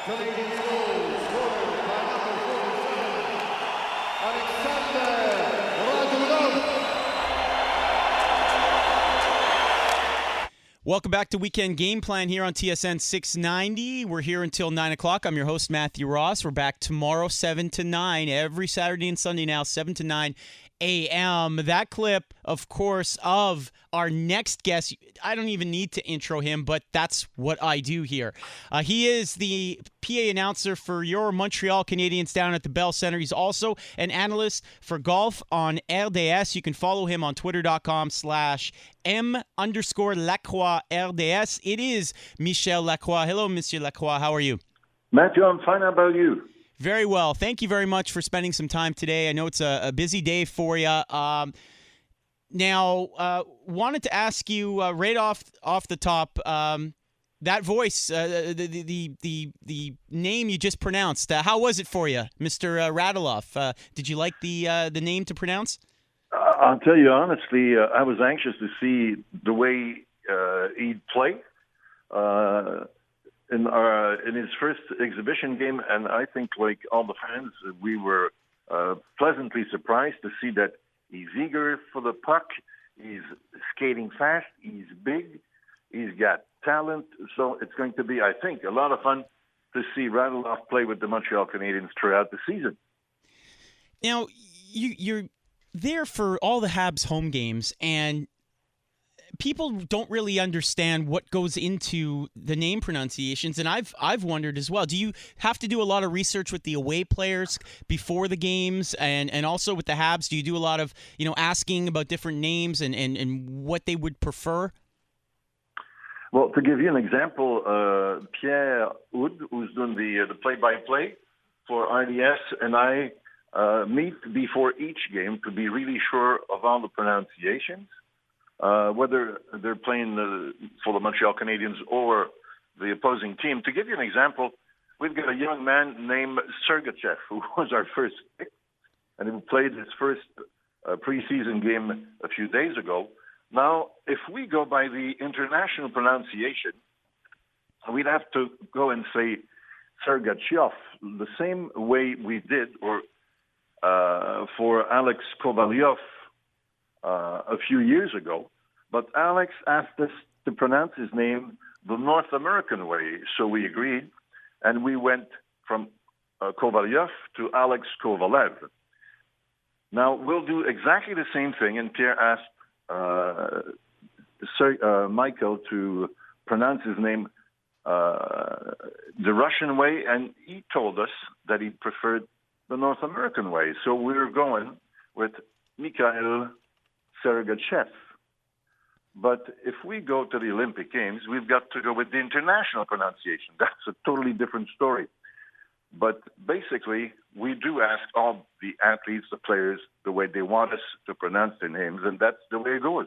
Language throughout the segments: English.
Canadian goal scored by number 47, Alexander Radulov. Welcome back to Weekend Game Plan here on TSN 690. We're here until 9 o'clock. I'm your host, Matthew Ross. We're back tomorrow, 7 to 9, every Saturday and Sunday now, 7 to 9 a.m. That clip, of course, of our next guest, I don't even need to intro him, but that's what I do here. He is the PA announcer for your Montreal Canadiens down at the Bell Centre. He's also an analyst for golf on RDS. You can follow him on twitter.com/M_Lacroix RDS. It is Michel Lacroix. Hello, Monsieur Lacroix. How are you? Matthew, I'm fine. How about you? Very well. Thank you very much for spending some time today. I know it's a busy day for you. Wanted to ask you right off the top, that voice, the name you just pronounced. How was it for you, Mr. Radulov? Did you like the name to pronounce? I'll tell you honestly, I was anxious to see the way he'd play in his first exhibition game, and I think, like all the fans, we were pleasantly surprised to see that he's eager for the puck, he's skating fast, he's big, he's got talent. So it's going to be, I think, a lot of fun to see Radulov play with the Montreal Canadiens throughout the season. Now, you're there for all the Habs home games, and people don't really understand what goes into the name pronunciations, and I've wondered as well. Do you have to do a lot of research with the away players before the games, and also with the Habs? Do you do a lot of asking about different names and what they would prefer? Well, to give you an example, Pierre Houd, who's doing the play-by-play for RDS, and I meet before each game to be really sure of all the pronunciations. Whether they're playing for the Montreal Canadiens or the opposing team. To give you an example, we've got a young man named Sergachev, who was our first pick, and who played his first preseason game a few days ago. Now, if we go by the international pronunciation, we'd have to go and say Sergachev the same way we did for Alex Kovalyov a few years ago, but Alex asked us to pronounce his name the North American way, so we agreed, and we went from Kovalyov to Alex Kovalev. Now, we'll do exactly the same thing, and Pierre asked Michael to pronounce his name the Russian way, and he told us that he preferred the North American way, so we're going with Mikhail Sergachev. But if we go to the Olympic Games, we've got to go with the international pronunciation. That's a totally different story. But basically, we do ask all the athletes, the players, the way they want us to pronounce their names, and that's the way it goes.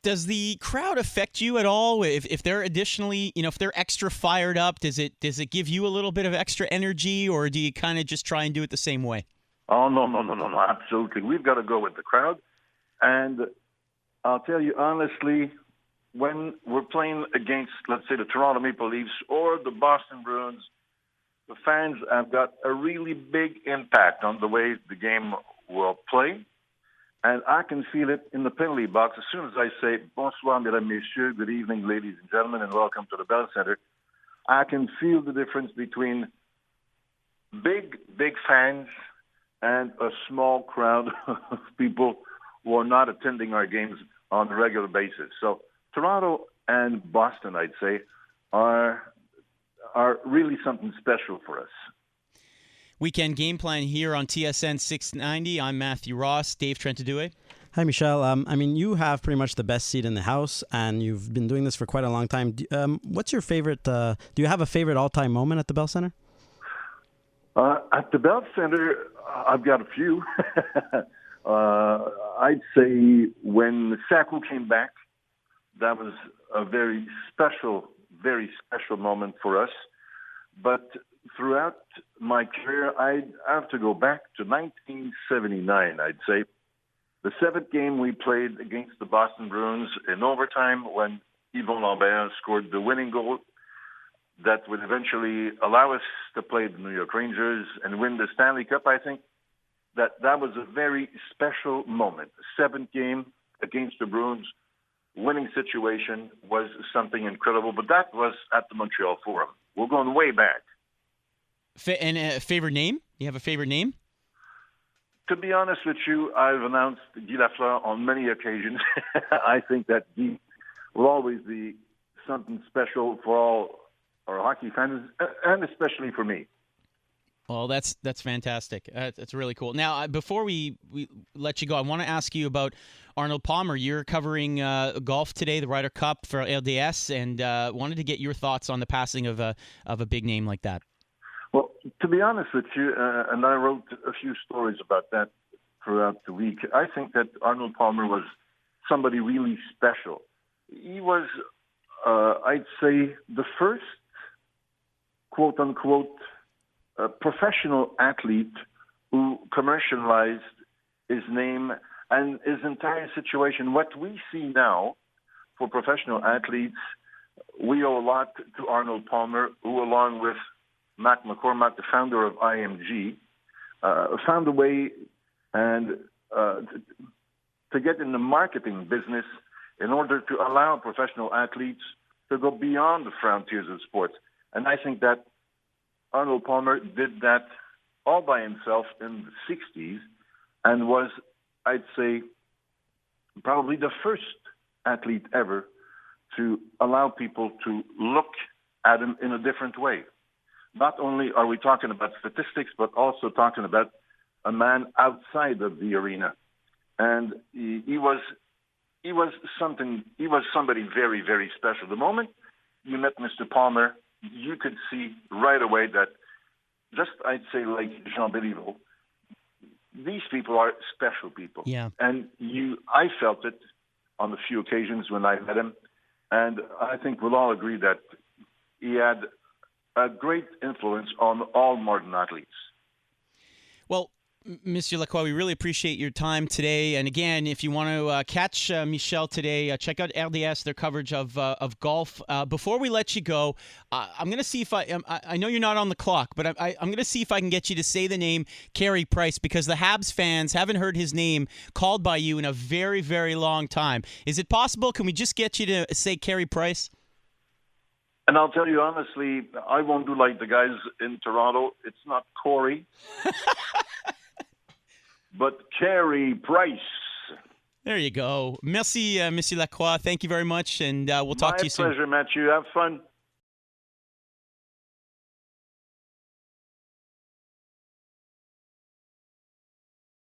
Does the crowd affect you at all? If they're additionally, if they're extra fired up, does it give you a little bit of extra energy, or do you kind of just try and do it the same way? Oh, no, absolutely. We've got to go with the crowd. And I'll tell you honestly, when we're playing against, let's say, the Toronto Maple Leafs or the Boston Bruins, the fans have got a really big impact on the way the game will play. And I can feel it in the penalty box. As soon as I say, bonsoir, mesdames, messieurs, good evening, ladies and gentlemen, and welcome to the Bell Centre, I can feel the difference between big fans and a small crowd of people who are not attending our games on a regular basis. So Toronto and Boston, I'd say, are really something special for us. Weekend Game Plan here on TSN 690. I'm Matthew Ross. Dave Trentadue. Hi, Michel. You have pretty much the best seat in the house, and you've been doing this for quite a long time. What's your favorite? Do you have a favorite all-time moment at the Bell Centre? At the Bell Centre, I've got a few. I'd say when Saku came back, that was a very special moment for us. But throughout my career, I'd have to go back to 1979, I'd say. The seventh game we played against the Boston Bruins in overtime when Yvon Lambert scored the winning goal. that would eventually allow us to play the New York Rangers and win the Stanley Cup. I think that was a very special moment. Seventh game against the Bruins, winning situation was something incredible. But that was at the Montreal Forum. We're going way back. And a favorite name? You have a favorite name? To be honest with you, I've announced Guy Lafleur on many occasions. I think that Guy will always be something special for all our hockey fans, and especially for me. Well, that's fantastic. That's really cool. Now, before we let you go, I want to ask you about Arnold Palmer. You're covering golf today, the Ryder Cup for LDS, and wanted to get your thoughts on the passing of a big name like that. Well, to be honest with you, and I wrote a few stories about that throughout the week, I think that Arnold Palmer was somebody really special. He was, I'd say, the first, quote-unquote, professional athlete who commercialized his name and his entire situation. What we see now for professional athletes, we owe a lot to Arnold Palmer, who, along with Matt McCormack, the founder of IMG, found a way and to get in the marketing business in order to allow professional athletes to go beyond the frontiers of sports. And I think that Arnold Palmer did that all by himself in the 60s and was, I'd say, probably the first athlete ever to allow people to look at him in a different way. Not only are we talking about statistics, but also talking about a man outside of the arena. And he was somebody very, very special. The moment you met Mr. Palmer, you could see right away that, just I'd say like Jean Béliveau, these people are special people. Yeah. And I felt it on a few occasions when I met him. And I think we'll all agree that he had a great influence on all modern athletes. Well, Mr. Lacroix, we really appreciate your time today. And again, if you want to catch Michel today, check out RDS, their coverage of golf. Before we let you go, I'm going to see if I know you're not on the clock, but I'm going to see if I can get you to say the name Carey Price, because the Habs fans haven't heard his name called by you in a very, very long time. Is it possible? Can we just get you to say Carey Price? And I'll tell you honestly, I won't do like the guys in Toronto. It's not Corey. But Carey Price. There you go. Merci, Monsieur Lacroix. Thank you very much, and we'll talk to you soon. My pleasure, Matthew. Have fun.